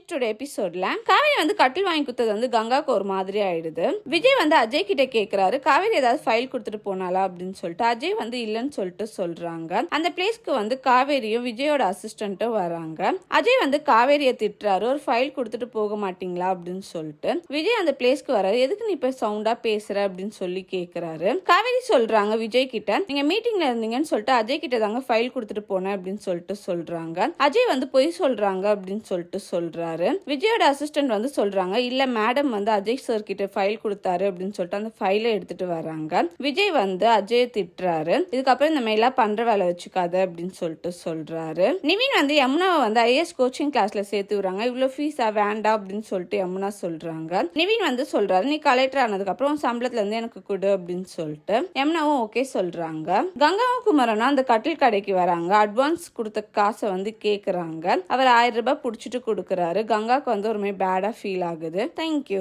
இன்னைக்கு எபிசோட்ல காவேரி வந்து கட்டில் வாங்கி கொடுத்தது வந்து கங்காக்கு ஒரு மாதிரி ஆயிடுது. விஜய் வந்து அஜய் கிட்ட கேக்குறாரு, காவேரி ஏதாவது ஃபைல் கொடுத்துட்டு போனாலா அப்படின்னு சொல்லிட்டு. அஜய் வந்து இல்லைன்னு சொல்லிட்டு சொல்றாங்க. அந்த பிளேஸ்க்கு வந்து காவேரியும் விஜயோட அசிஸ்டன்ட்டும் வராங்க. அஜய் வந்து காவேரியை திட்டுறாரு, ஒரு ஃபைல் கொடுத்துட்டு போக மாட்டீங்களா அப்படின்னு சொல்லிட்டு. விஜய் அந்த பிளேஸ்க்கு வராரு, எதுக்கு நீ இப்ப சவுண்டா பேசுற அப்படின்னு சொல்லி கேக்குறாரு. காவேரி சொல்றாங்க விஜய் கிட்ட, நீங்க மீட்டிங்ல இருந்தீங்கன்னு சொல்லிட்டு அஜய் கிட்ட தாங்க ஃபைல் கொடுத்துட்டு போனேன் அப்படின்னு சொல்லிட்டு சொல்றாங்க. அஜய் வந்து பொய் சொல்றாங்க அப்படின்னு சொல்லிட்டு சொல்றாரு. விஜயோட அசிஸ்டன்ட் வந்து சொல்றாங்க, இல்ல மேடம் வந்து அஜய் சார் கிட்ட ஃபைல் கொடுத்தாரு அப்படின்னு சொல்லிட்டு அந்த ஃபைலை எடுத்துட்டு வராங்க. விஜய் வந்து அஜய் திட்டுறாரு, இதுக்கப்புறம் இந்த மாதிரிலாம் பண்ற வேலை வச்சுக்காத அப்படின்னு சொல்லிட்டு சொல்றாரு. நிவின் வந்து யமுனாவை வந்து ஐஎஸ் கோச்சிங் கிளாஸ்ல சேர்த்து விடுறாங்க. இவ்வளவு ஃபீஸா வேண்டாம் அப்படின்னு சொல்லிட்டு யமுனா சொல்றாங்க. நிவின் வந்து சொல்றாரு, நீ கலெக்டர் ஆனதுக்கு அப்புறம் சம்பளத்துல இருந்து எனக்கு கொடு அப்படின்னு சொல்லிட்டு. யமுனாவும் ஓகே சொல்றாங்க. கங்காவும் குமரனும் அந்த கட்டில் கடைக்கு வராங்க. அட்வான்ஸ் கொடுத்த காசை வந்து கேக்குறாங்க. அவர் 1000 ரூபாய் புடிச்சிட்டு கொடுக்குறாரு. கங்காக்கு வந்து ஒரு மாதிரி பேடா ஃபீல் ஆகுது. தேங்க்யூ.